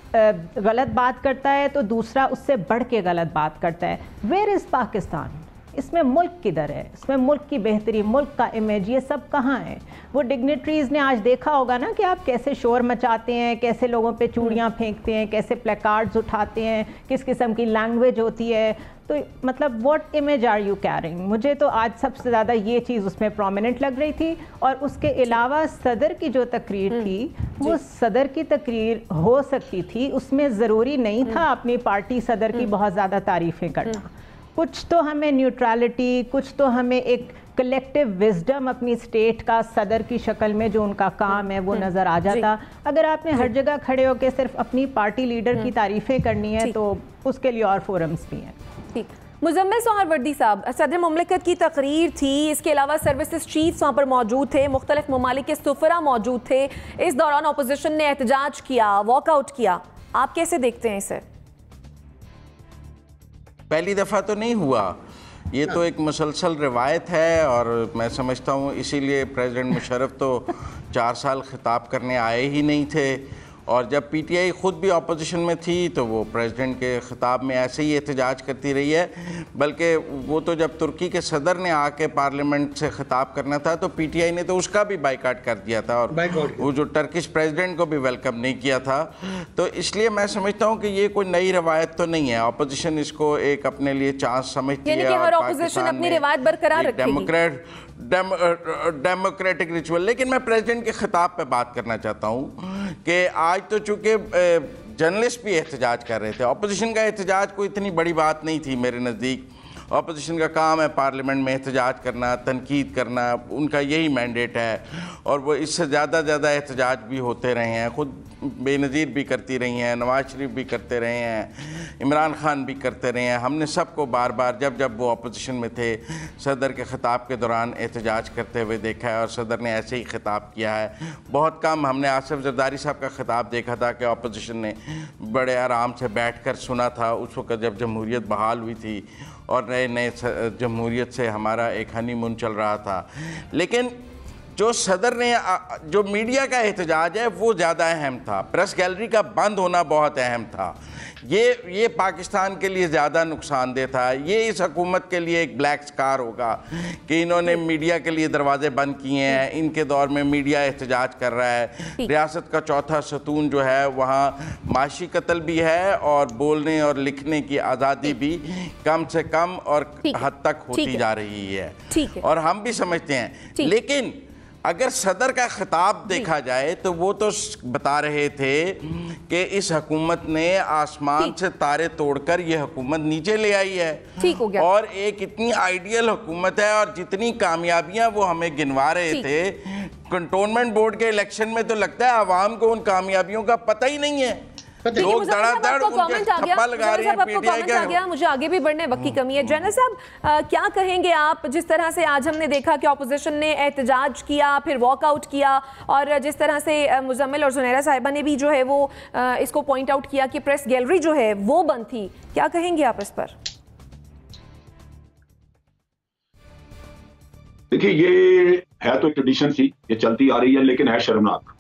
गलत बात करता है तो दूसरा उससे बढ़ के गलत बात करता है। Where is Pakistan? इसमें मुल्क किधर है? इसमें मुल्क की बेहतरी, मुल्क का इमेज, ये सब कहाँ है? वो डिग्नेटरीज़ ने आज देखा होगा ना कि आप कैसे शोर मचाते हैं, कैसे लोगों पे चूड़ियाँ फेंकते हैं, कैसे प्लेकार्ड्स उठाते हैं, किस किस्म की लैंग्वेज होती है। तो मतलब what image are you carrying? मुझे तो आज सबसे ज़्यादा ये चीज़ उसमें प्रोमिनेंट लग रही थी। और उसके अलावा सदर की जो तकरीर थी, वो सदर की तकरीर हो सकती थी, उसमें ज़रूरी नहीं था अपनी पार्टी सदर की बहुत ज़्यादा तारीफ़ें करना। कुछ तो हमें न्यूट्रलिटी, कुछ तो हमें एक कलेक्टिव विजडम अपनी स्टेट का सदर की शक्ल में जो उनका काम है वो नज़र आ जाता। अगर आपने हर जगह खड़े होकर सिर्फ अपनी पार्टी लीडर की तारीफ़ें करनी है तो उसके लिए और फोरम्स भी हैं। ठीक। मुजम्मिल सोहरवर्दी साहब, सदर मुमलिकत की तकरीर थी, इसके अलावा सर्विसेज चीफ्स वहाँ पर मौजूद थे, मुख्तलिफ ममालिक के सुफरा मौजूद थे, इस दौरान अपोजिशन ने एहतजाज किया, वॉकआउट किया, आप कैसे देखते हैं इसे? पहली दफ़ा तो नहीं हुआ, ये तो एक मुसलसल रिवायत है, और मैं समझता हूँ इसीलिए प्रेसिडेंट मुशर्रफ तो 4 साल खिताब करने आए ही नहीं थे। और जब पीटीआई ख़ुद भी अपोजिशन में थी तो वो प्रेसिडेंट के ख़िताब में ऐसे ही एहतजाज करती रही है। बल्कि वो तो जब तुर्की के सदर ने आके पार्लियामेंट से ख़िताब करना था तो पीटीआई ने तो उसका भी बाइकाट कर दिया था, और वो जो टर्किश प्रेसिडेंट को भी वेलकम नहीं किया था। तो इसलिए मैं समझता हूँ कि ये कोई नई रवायत तो नहीं है, अपोजिशन इसको एक अपने लिए चांस समझती है, और पाकिस्तान डेमोक्रेटिक रिचुअल। लेकिन मैं प्रेसिडेंट के खिताब पे बात करना चाहता हूँ कि आज तो चूँकि जर्नलिस्ट भी एहतजाज कर रहे थे, अपोजिशन का एहतजाज कोई इतनी बड़ी बात नहीं थी मेरे नज़दीक। अपोजिशन का काम है पार्लियामेंट में एहतजाज करना, तनकीद करना, उनका यही मैंडेट है, और वो इससे ज़्यादा एहतजाज भी होते रहे हैं, ख़ुद बेनज़ीर भी करती रही हैं, नवाज शरीफ भी करते रहे हैं, इमरान खान भी करते रहे हैं। हमने सबको बार बार जब जब वो अपोजिशन में थे सदर के ख़िताब के दौरान एहतजाज करते हुए देखा है, और सदर ने ऐसे ही ख़िताब किया है। बहुत कम हमने आसिफ जरदारी साहब का ख़िताब देखा था कि अपोजिशन ने बड़े आराम से बैठ कर सुना था, उस वक्त जब जमहूरियत बहाल हुई थी और नए नए जमहूरियत से हमारा एक हनीमून चल रहा था। लेकिन जो सदर ने, जो मीडिया का एहतजाज है वो ज़्यादा अहम था, प्रेस गैलरी का बंद होना बहुत अहम था। ये पाकिस्तान के लिए ज़्यादा नुकसानदेह था। ये इस हुकूमत के लिए एक ब्लैक स्कार होगा कि इन्होंने मीडिया के लिए दरवाजे बंद किए हैं। इनके दौर में मीडिया एहतजाज कर रहा है। रियासत का चौथा सतून जो है वहाँ माशी कत्ल भी है और बोलने और लिखने की आज़ादी भी कम से कम और हद तक होती जा रही है, और हम भी समझते हैं। लेकिन अगर सदर का खिताब देखा जाए तो वो तो बता रहे थे कि इस हुकूमत ने आसमान से तारे तोड़कर ये हुकूमत नीचे ले आई है, और एक इतनी आइडियल हुकूमत है, और जितनी कामयाबियां वो हमें गिनवा रहे थे कंटोनमेंट बोर्ड के इलेक्शन में, तो लगता है आवाम को उन कामयाबियों का पता ही नहीं है। लोग धड़ाधड़ उनके थप्पा लगा रहे हैं पीटीआई के। मुझे आगे भी बढ़ने वक्त की कमी है। जनरल साहब, क्या कहेंगे आप, जिस तरह से आज हमने देखा कि अपोजिशन ने एहतजाज किया, फिर वॉकआउट किया, और जिस तरह से मुजम्मिल और जुनैरा साहिबा ने भी जो है वो इसको पॉइंट आउट किया कि प्रेस गैलरी जो है वो बंद थी, क्या कहेंगे आप इस पर? देखिए, ये है तो ट्रेडिशन सी, ये चलती आ रही है, लेकिन है शर्मनाक।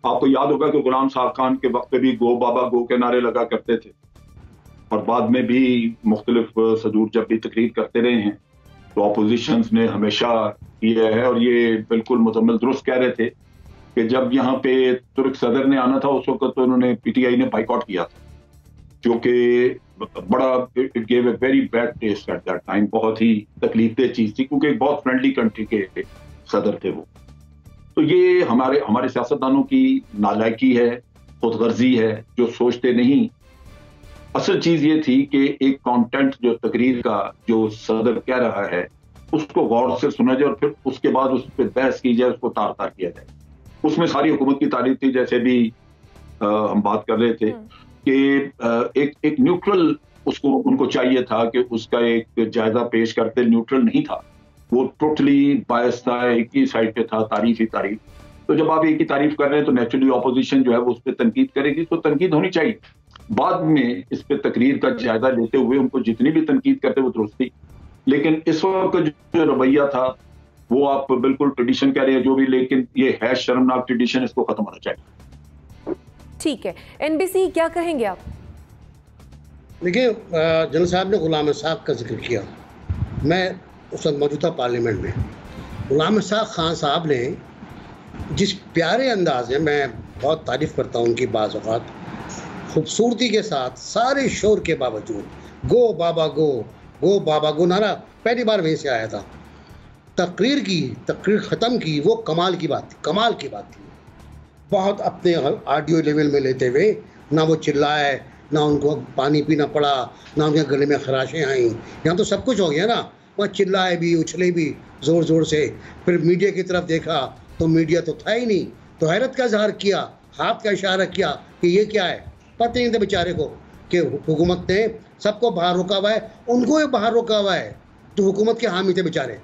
आपको याद होगा कि गुलाम साहब खान के वक्त पे भी गो बाबा गो के नारे लगा करते थे, और बाद में भी मुख्तलिफ सदूर जब भी तकरीर करते रहे हैं तो अपोजिशन ने हमेशा किया है। और ये बिल्कुल मुजम्मिल दुरुस्त कह रहे थे कि जब यहाँ पे तुर्क सदर ने आना था उस वक्त तो उन्होंने पीटीआई ने बाइकआउट किया था, जो कि बड़ा it gave a very bad taste at that time, बहुत ही तकलीफदेह चीज थी, क्योंकि एक बहुत फ्रेंडली कंट्री के सदर थे वो। तो ये हमारे सियासतदानों की नालायकी है, खुदगर्जी है, जो सोचते नहीं। असल चीज ये थी कि एक कंटेंट जो तकरीर का जो सदर कह रहा है उसको गौर से सुना जाए और फिर उसके बाद उस पर बहस की जाए, उसको तार तार किया जाए। उसमें सारी हुकूमत की तारीफ थी, जैसे भी हम बात कर रहे थे कि एक न्यूट्रल उसको उनको चाहिए था कि उसका एक जायजा पेश करते। न्यूट्रल नहीं था वो, टोटली बायस था, एक ही साइड पे था, तारीफ ही तारीफ। तो जब आप एक ही तारीफ कर रहे हैं तो नेचुरली ऑपोजिशन जो है वो उस पर तनकीद करेगी, तो तनकीद होनी चाहिए। बाद में इस पे तकरीर का जायजा लेते हुए उनको जितनी भी तनकीद करते वो दुरुस्त थी, लेकिन इस वक्त जो रवैया था वो आप बिल्कुल ट्रेडिशन कह रहे हैं जो भी, लेकिन ये है शर्मनाक ट्रेडिशन, इसको खत्म होना चाहिए। ठीक है, एनबीसी क्या कहेंगे आप? देखिए, जनरल साहब ने गुलाम साहब का जिक्र किया। मैं उस वक्त मौजूदा पार्लियामेंट में गुलाम खान साहब ने जिस प्यारे अंदाज में, मैं बहुत तारीफ़ करता हूँ उनकी, बाज़ औक़ात खूबसूरती के साथ सारे शोर के बावजूद गो बाबा गो नारा पहली बार वहीं से आया था। तकरीर ख़त्म की, वो कमाल की बात थी। बहुत अपने ऑडियो लेवल में लेते हुए, ना वो चिल्लाए, ना उनको पानी पीना पड़ा, ना उनके गले में खराशें आई। यहाँ तो सब कुछ हो गया ना, वहाँ चिल्लाए भी, उछले भी ज़ोर ज़ोर से। फिर मीडिया की तरफ देखा तो मीडिया तो था ही नहीं, तो हैरत का इजहार किया, हाथ का इशारा किया कि ये क्या है। पता नहीं था बेचारे को कि हुकूमत ने सबको बाहर रोका हुआ है, उनको भी बाहर रोका हुआ है जो हुकूमत के हामी थे बेचारे।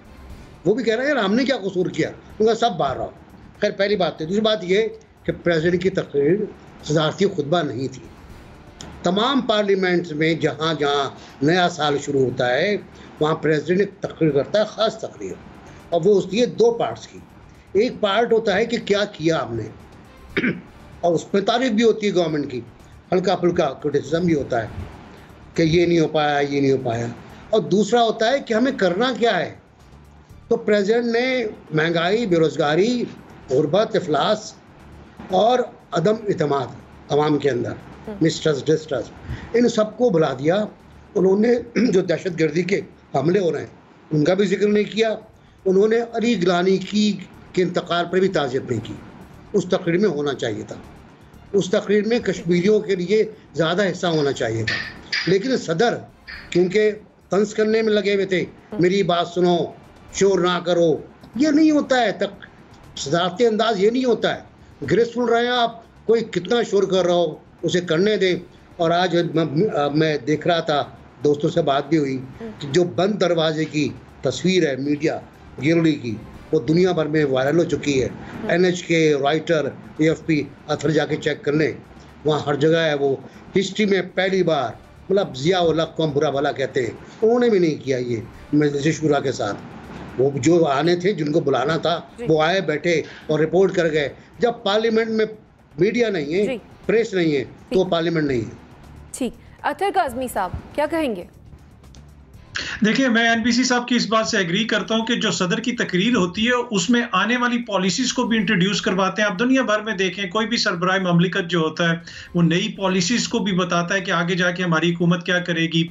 वो भी कह रहे हैं यार हमने क्या कसूर किया, उनका सब बाहर रहो। खैर पहली बात है। दूसरी बात ये कि प्रेसिडेंट की तकरीर सदारती खुतबा नहीं थी। तमाम पार्लियामेंट्स में जहाँ जहाँ नया साल शुरू होता है वहाँ प्रेसिडेंट एक तकरीर करता है, ख़ास तकरीर, और वो उसकी 2 पार्ट्स की। एक पार्ट होता है कि क्या किया हमने और उस पर तारीफ भी होती है गवर्नमेंट की, हल्का फुल्का क्रिटिसिज्म भी होता है कि ये नहीं हो पाया। और दूसरा होता है कि हमें करना क्या है। तो प्रेसिडेंट ने महंगाई, बेरोज़गारी, गुर्बत, इफलास और अदम इतमाद अवाम के अंदर, मिसट्रस्ट, डिस्ट्रस्ट, इन सबको बुला दिया। उन्होंने जो दहशतगर्दी के हमले हो रहे हैं उनका भी जिक्र नहीं किया। उन्होंने अली गिलानी के इंतकाल पर भी ताज़ियत नहीं की। उस तकरीर में होना चाहिए था, उस तकरीर में कश्मीरियों के लिए ज़्यादा हिस्सा होना चाहिए था। लेकिन सदर क्योंकि तंज करने में लगे हुए थे, मेरी बात सुनो, शोर ना करो, ये नहीं होता है। सदारती अंदाज ये नहीं होता है। ग्रेसफुल रहे आप, कोई कितना शोर कर रहा हो उसे करने दें। और आज मैं देख रहा था, दोस्तों से बात भी हुई, कि जो बंद दरवाजे की तस्वीर है मीडिया गैलरी की, वो दुनिया भर में वायरल हो चुकी है। NHK, राइटर, AFP, अथर जाके चेक कर लें, वहाँ हर जगह है। वो हिस्ट्री में पहली बार, मतलब ज़िया उल हक को हम बुरा भला कहते हैं, उन्होंने भी नहीं किया ये मजलिस शुरा के साथ। वो जो आने थे, जिनको बुलाना था, वो आए, बैठे और रिपोर्ट कर गए। जब पार्लियामेंट में मीडिया नहीं है, प्रेस नहीं है, तो पार्लियामेंट नहीं है। ठीक, अतर काज़मी साहब क्या कहेंगे? देखिए, मैं एनबीसी साहब की इस बात से एग्री करता हूं कि जो सदर की तकरीर होती है उसमें आने वाली पॉलिसीज को भी इंट्रोड्यूस करवाते हैं। आप दुनिया भर में देखें, कोई भी सरबराह ममलिकत जो होता है वो नई पॉलिसीज को भी बताता है कि आगे जाके हमारी हुकूमत क्या करेगी।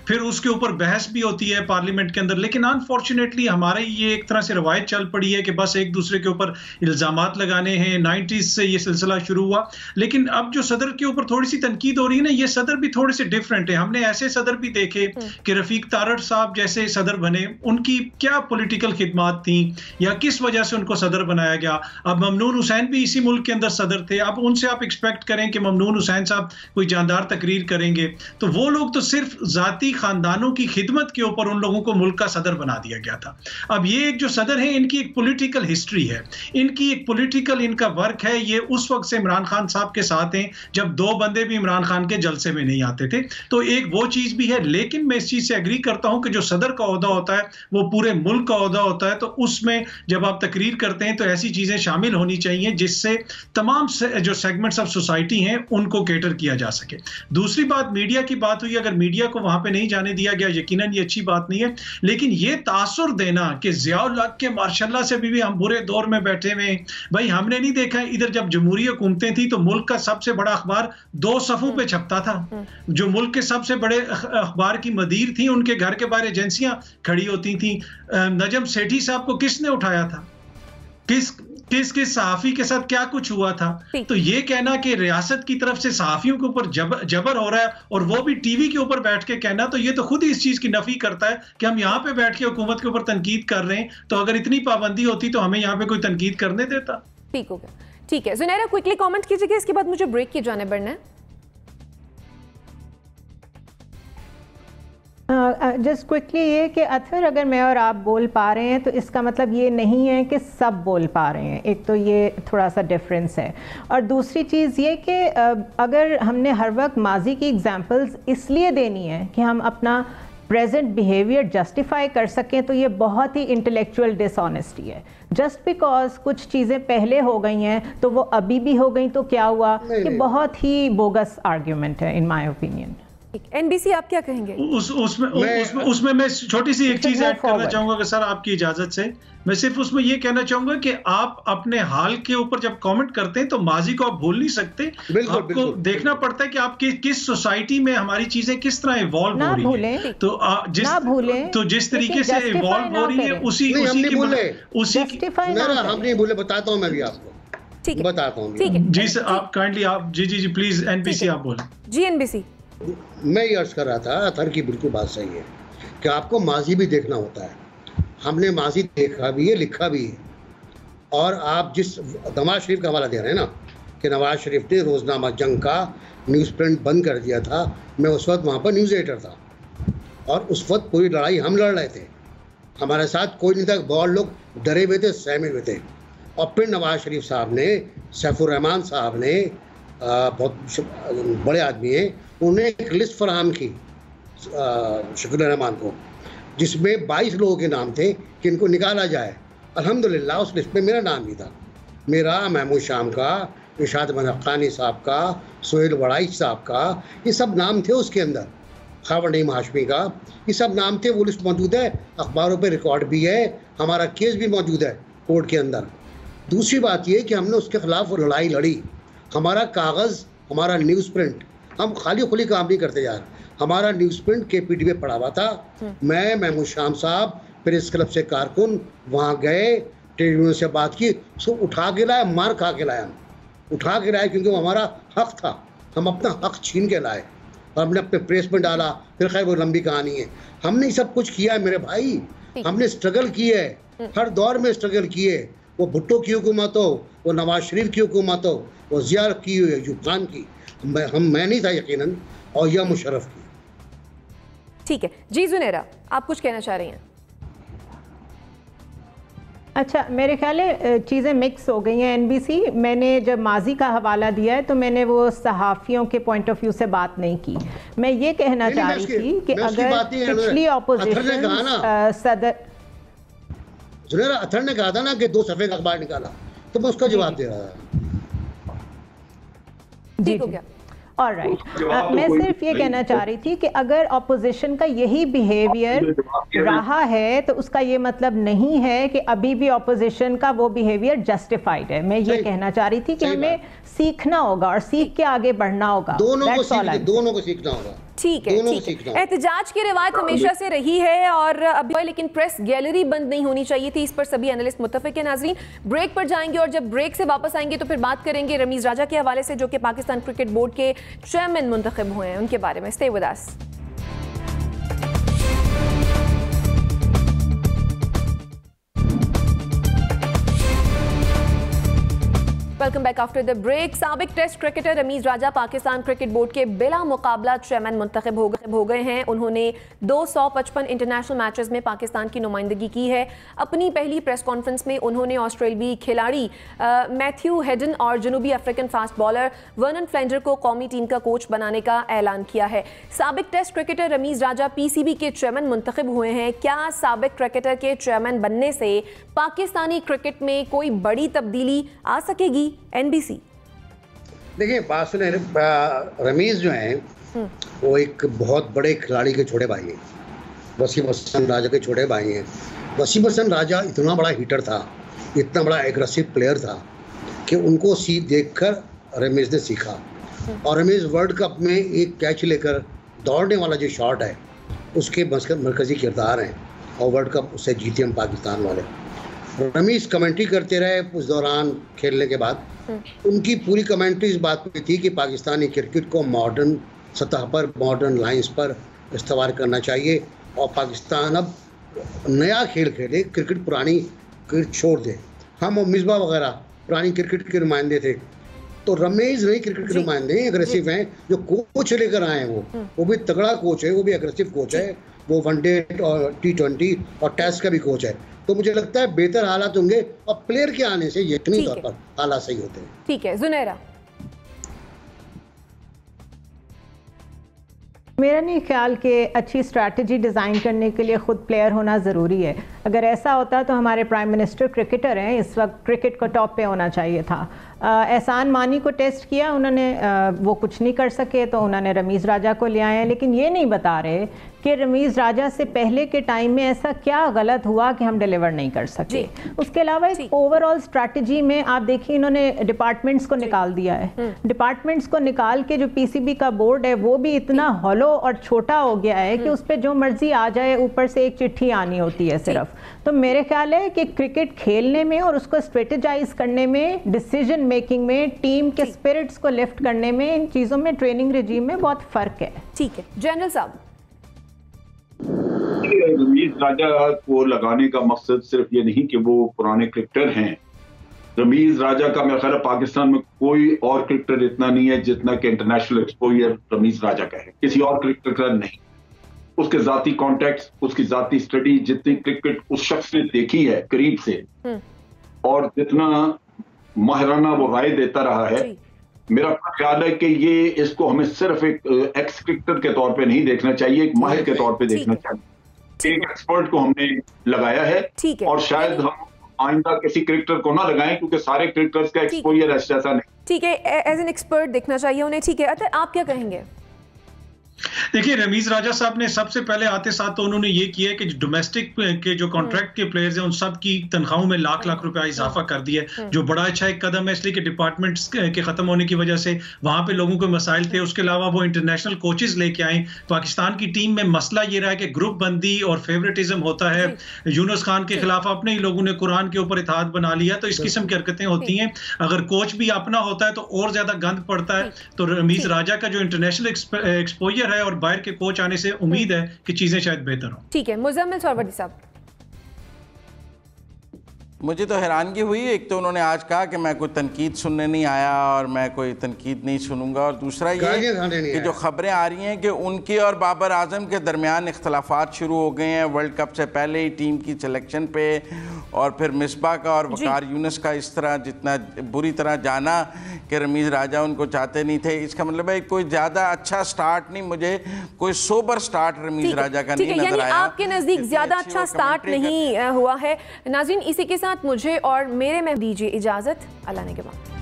फिर उसके ऊपर बहस भी होती है पार्लियामेंट के अंदर। लेकिन अनफॉर्चुनेटली हमारे ये एक तरह से रवायत चल पड़ी है कि बस एक दूसरे के ऊपर इल्ज़ामात लगाने हैं। 90s से ये सिलसिला शुरू हुआ, लेकिन अब जो सदर के ऊपर थोड़ी सी तनकीद हो रही है ना, ये सदर भी थोड़े से डिफरेंट है। हमने ऐसे सदर भी देखे कि रफीक तारड़ साहब जैसे सदर बने, उनकी क्या पॉलिटिकल खिदमात थी या किस वजह से उनको सदर बनाया गया। अब ममनून हुसैन भी इसी मुल्क के अंदर सदर थे। अब उनसे आप एक्सपेक्ट करें कि ममनून हुसैन साहब कोई जानदार तकरीर करेंगे, तो वो लोग तो सिर्फ जाती खानदानों की खिदमत के ऊपर उन लोगों को मुल्क का सदर बना दिया गया था। अब ये एक जो सदर है, इनकी एक पॉलिटिकल हिस्ट्री है, इनकी एक पॉलिटिकल इनका वर्क है। ये उस वक्त से इमरान खान साहब के साथ हैं जब 2 बंदे भी इमरान खान के जलसे में नहीं आते थे, तो एक वो चीज भी है। लेकिन मैं इस चीज से एग्री करता हूं कि जो सदर का ओहदा होता है वो पूरे मुल्क का ओहदा होता है, तो उसमें जब आप तकरीर करते हैं तो ऐसी चीज़ें शामिल होनी चाहिए जिससे तमाम जो सेगमेंट्स ऑफ सोसाइटी हैं उनको केटर किया जा सके। दूसरी बात, मीडिया की बात हुई, अगर मीडिया को वहाँ पे नहीं जाने दिया गया, यकीनन ये अच्छी बात नहीं है, लेकिन ये तासुर देना कि ज़ियाउल हक के माशाल्लाह से भी हम बुरे दौर में बैठे हुए, भाई हमने नहीं देखा इधर जब जमहूरी हुकूमतें थी तो मुल्क का सबसे बड़ा अखबार 2 सफ़ों पे छपता था। जो मुल्क के सबसे बड़े अखबार की मदीर थी, उनके घर के बाहर एजेंसियां खड़ी होती थी। नजम सेठी साहब को किसने उठाया था? किस सहाफ़ी के साथ क्या कुछ हुआ था? तो ये कहना कि रियासत की तरफ से सहाफ़ियों के ऊपर जबर हो रहा है और वो भी टीवी के ऊपर बैठ के कहना, तो ये तो खुद ही इस चीज़ की नफी करता है कि हम यहाँ पे बैठ के हुकूमत के ऊपर तनकीद कर रहे हैं। तो अगर इतनी पाबंदी होती तो हमें यहाँ पे कोई तनकीद करने देता। ठीक हो गया, ठीक है। ज़ुनैरा क्विकली कमेंट कीजिएगा, इसके बाद मुझे ब्रेक की जाने बढ़ना है। जस्ट क्विकली ये कि अथर अगर मैं और आप बोल पा रहे हैं तो इसका मतलब ये नहीं है कि सब बोल पा रहे हैं, एक तो ये थोड़ा सा डिफरेंस है। और दूसरी चीज़ ये कि अगर हमने हर वक्त माजी की एग्जांपल्स इसलिए देनी है कि हम अपना प्रेजेंट बिहेवियर जस्टिफाई कर सकें तो ये बहुत ही इंटेलेक्चुअल डिसऑनेस्टी है। जस्ट बिकॉज कुछ चीज़ें पहले हो गई हैं तो वो अभी भी हो गई तो क्या हुआ, ये बहुत ही बोगस आर्ग्यूमेंट है इन माय ओपिनियन। एनबीसी आप क्या कहेंगे? उसमें मैं छोटी सी एक चीज ऐड करना चाहूंगा कि सर आपकी इजाजत से मैं सिर्फ उसमें ये कहना चाहूंगा कि आप अपने हाल के ऊपर जब कमेंट करते हैं तो माजी को आप भूल नहीं सकते। आपको देखना पड़ता है कि आप किस सोसाइटी में हमारी चीजें किस तरह इवॉल्व हो रही है। तो जिस तरीके से इवॉल्व हो रही है उसी हम नहीं भूले, बताता हूँ मैं भी आपको, ठीक है बताता हूँ जी सर। आप काइंडली आप जी प्लीज एनबीसी आप बोलें। जी एनबीसी। मैं ये अर्ज कर रहा था, अथर की बिल्कुल बात सही है कि आपको माजी भी देखना होता है। हमने माजी देखा भी है, लिखा भी है। और आप जिस नवाज शरीफ का हवाला दे रहे हैं ना कि नवाज शरीफ ने रोज़नामा जंग का न्यूज़ प्रिंट बंद कर दिया था, मैं उस वक्त वहाँ पर न्यूज़ एडिटर था और उस वक्त पूरी लड़ाई हम लड़ रहे थे, हमारे साथ कोई नहीं था। बहुत लोग डरे हुए थे, सहमे हुए थे। और फिर नवाज शरीफ साहब ने, सैफुर रहमान साहब ने, बहुत बड़े आदमी हैं, उन्हें एक लिस्ट फराहम की शकील रहमान को, जिसमें 22 लोगों के नाम थे कि इनको निकाला जाए। अल्हम्दुलिल्लाह उस लिस्ट में मेरा नाम भी था, मेरा, महमूद शाम का, इरशाद हक्कानी साहब का, सोहेल वड़ाई साहब का, ये सब नाम थे उसके अंदर, खावर नईम हाशमी का, ये सब नाम थे। वो लिस्ट मौजूद है, अखबारों पे रिकॉर्ड भी है, हमारा केस भी मौजूद है कोर्ट के अंदर। दूसरी बात ये कि हमने उसके खिलाफ वो लड़ाई लड़ी। हमारा कागज़, हमारा न्यूज़ प्रिंट, हम खाली खुली काम नहीं करते यार, हमारा न्यूज़ प्रिंट KPD में पड़ा हुआ था। मैं, महमूद शाम साहब, प्रेस क्लब से कारकुन वहाँ गए, ट्रेड यूनियन से बात की, उसको उठा के लाए, मार खा के लाए, हम उठा के लाए क्योंकि वो हमारा हक था। हम अपना हक छीन के लाए और हमने अपने प्रेस में डाला। फिर खैर वो लंबी कहानी है। हमने सब कुछ किया है मेरे भाई, हमने स्ट्रगल की है, हर दौर में स्ट्रगल किए। वो भुट्टो की हुकूमत हो, वो नवाज शरीफ की हुकूमत हो, वो ज़िया की हो, अयूब खान की, मैं नहीं था यकीनन, और यह मुशर्रफ की। ठीक है जी। ज़ुनैरा आप कुछ कहना चाह रही हैं? अच्छा, मेरे ख्याल है चीज़ें मिक्स हो गई हैं। एनबीसी, मैंने जब माजी का हवाला दिया है तो मैंने वो सहाफ़ियों के पॉइंट ऑफ व्यू से बात नहीं की। मैं ये कहना चाह रही थी कि अगर पिछली ऑपोजिशन सदर ज़ुनैरा, अथर ने कहा था ना कि 2 सफ़े का अखबार निकाला, तो मैं उसका जवाब दे रहा था। ठीक हो गया। ऑलराइट, मैं सिर्फ ये कहना चाह रही थी कि अगर ऑपोजिशन का यही बिहेवियर रहा है तो उसका ये मतलब नहीं है कि अभी भी ऑपोजिशन का वो बिहेवियर जस्टिफाइड है। मैं ये कहना चाह रही थी कि हमें सीखना होगा और सीख के आगे बढ़ना होगा। दोनों को सीखना होगा। ठीक है, ठीक है। एहतजाज की रिवायत हमेशा से रही है और अभी, लेकिन प्रेस गैलरी बंद नहीं होनी चाहिए थी, इस पर सभी एनालिस्ट मुत्तफिक हैं। नाज़रीन, ब्रेक पर जाएंगे और जब ब्रेक से वापस आएंगे तो फिर बात करेंगे रमीज राजा के हवाले से, जो कि पाकिस्तान क्रिकेट बोर्ड के चेयरमैन मुंतखब हुए हैं, उनके बारे में। Stay with us. Welcome back after the break. साबिक test cricketer Ramiz Raja Pakistan cricket board के बिला मुकाबला चेयरमैन मुंतखब हो गए हैं। उन्होंने 255 इंटरनेशनल मैचेस में पाकिस्तान की नुमाइंदगी की है। अपनी पहली प्रेस कॉन्फ्रेंस में उन्होंने ऑस्ट्रेलियाई खिलाड़ी मैथ्यू हेडन और जनूबी African fast bowler Vernon Philander को कौमी टीम का कोच बनाने का ऐलान किया है। साबिक टेस्ट क्रिकेटर रमीज राजा पीसीबी के चेयरमैन मुंतखब हुए हैं। क्या साबिक क्रिकेटर के चेयरमैन बनने से पाकिस्तानी क्रिकेट में कोई बड़ी तब्दीली आ सकेगी? एनबीसी। देखिए, बात सुने, रमीज जो हैं वो एक बहुत बड़े खिलाड़ी के छोटे भाई हैं, वसीम हसन राजा के छोटे भाई हैं। वसीम हसन राजा इतना बड़ा हिटर था, इतना बड़ा एग्रेसिव प्लेयर था कि उनको देखकर रमीज ने सीखा। और रमीज वर्ल्ड कप में एक कैच लेकर दौड़ने वाला जो शॉट है उसके मरकजी किरदार हैं और वर्ल्ड कप उससे जीते हम पाकिस्तान वाले। रमीज कमेंट्री करते रहे उस दौरान खेलने के बाद। उनकी पूरी कमेंट्री इस बात पे थी कि पाकिस्तानी क्रिकेट को मॉडर्न सतह पर, मॉडर्न लाइंस पर इस्तेमाल करना चाहिए और पाकिस्तान अब नया खेल खेले, क्रिकेट पुरानी क्रिकेट छोड़ दे। हम और मिसबा वगैरह पुरानी क्रिकेट के नुमाइंदे थे, तो रमीज नई क्रिकेट के नुमाइंदे हैं, एग्रेसिव हैं। जो कोच लेकर आए हैं वो भी तगड़ा कोच है, वो भी एग्रेसिव कोच है, वो वनडे और T20 और टेस्ट का भी कोच है। तो मुझे लगता है बेहतर हालात होंगे और प्लेयर के आने से यकीनी तौर पर हालात सही होते हैं। ठीक है, जुनैरा। मेरा नहीं ख्याल कि अच्छी स्ट्रैटेजी डिज़ाइन करने के लिए ख़ुद प्लेयर होना ज़रूरी है। अगर ऐसा होता तो हमारे प्राइम मिनिस्टर क्रिकेटर हैं, इस वक्त क्रिकेट को टॉप पे होना चाहिए था। एहसान मानी को टेस्ट किया उन्होंने, वो कुछ नहीं कर सके तो उन्होंने रमीज़ राजा को ले आए हैं। लेकिन ये नहीं बता रहे कि रमीज़ राजा से पहले के टाइम में ऐसा क्या गलत हुआ कि हम डिलीवर नहीं कर सके। उसके अलावा एक ओवरऑल स्ट्रैटेजी में आप देखिए, इन्होंने डिपार्टमेंट्स को निकाल दिया है। डिपार्टमेंट्स को निकाल के जो पीसीबी का बोर्ड है वो भी इतना हॉलो और छोटा हो गया है कि उस पर जो मर्जी आ जाए, ऊपर से एक चिट्ठी आनी होती है सिर्फ। तो मेरे ख्याल है कि क्रिकेट खेलने में और उसको स्ट्रेटेजाइज करने में, डिसीजन मेकिंग में, टीम के स्पिरिट्स को लिफ्ट करने में, इन चीज़ों में ट्रेनिंग रिजीम में बहुत फ़र्क है। ठीक है, जनरल साहब। रमीज राजा को लगाने का मकसद सिर्फ ये नहीं कि वो पुराने क्रिकेटर हैं। रमीज राजा का मेरा ख्याल है पाकिस्तान में कोई और क्रिकेटर इतना नहीं है जितना कि इंटरनेशनल एक्सपोजर रमीज राजा का है, किसी और क्रिकेटर का नहीं। उसके जाती कॉन्टेक्ट्स, उसकी जाती स्टडी, जितनी क्रिकेट उस शख्स ने देखी है करीब से और जितना माहिराना वो राय देता रहा है, मेरा ख्याल है कि ये इसको हमें सिर्फ एक एक्स क्रिकेटर के तौर पे नहीं देखना चाहिए, एक माहिर के तौर पे देखना चाहिए। एक एक्सपर्ट को हमने लगाया है और शायद हम आइंदा किसी क्रिकेटर को ना लगाएं क्योंकि सारे क्रिकेटर्स का एक्सपोजर ऐसा नहीं। ठीक है, एज एन एक्सपर्ट देखना चाहिए उन्हें। ठीक है, अच्छा आप क्या कहेंगे? देखिए, रमीज राजा साहब ने सबसे पहले आते साथ तो उन्होंने ये किया है कि डोमेस्टिक के जो कॉन्ट्रैक्ट के प्लेयर्स हैं उन सब की तनख्वाहों में लाख लाख रुपया इजाफा कर दिया है, जो बड़ा अच्छा एक कदम है, इसलिए कि डिपार्टमेंट्स के खत्म होने की वजह से वहां पे लोगों को मसाइल थे। उसके अलावा वो इंटरनेशनल कोचेस लेके आए। पाकिस्तान की टीम में मसला ये रहा है कि ग्रुप बंदी और फेवरेटिज्म होता है। यूनुस खान के खिलाफ अपने ही लोगों ने कुरान के ऊपर इत्तेहाद बना लिया, तो इस किस्म की हरकतें होती हैं। अगर कोच भी अपना होता है तो और ज्यादा गंद पड़ता है। तो रमीज राजा का जो इंटरनेशनल एक्सपोजर है और बाहर के कोच आने से उम्मीद है कि चीजें शायद बेहतर हो। ठीक है, मुजम्मिल सरवरी साहब। मुझे तो हैरानगी हुई, एक तो उन्होंने आज कहा कि मैं कोई तनकीद सुनने नहीं आया और मैं कोई तनकीद नहीं सुनूंगा, और दूसरा ये कि जो खबरें आ रही हैं कि उनके और बाबर आजम के दरमियान इख्तलाफात शुरू हो गए हैं वर्ल्ड कप से पहले ही टीम की सिलेक्शन पे, और फिर मिसबा का और वकार यूनुस का इस तरह जितना बुरी तरह जाना कि रमीज राजा उनको चाहते नहीं थे। इसका मतलब है कोई ज़्यादा अच्छा स्टार्ट नहीं, मुझे कोई सोबर स्टार्ट रमीज राजा का नहीं नजर आया। आपके नज़दीक ज़्यादा अच्छा स्टार्ट नहीं हुआ है। नाज़रीन, इसी के साथ मुझे और मेरे में दीजिए इजाज़त। अल्लाह ने के बाद।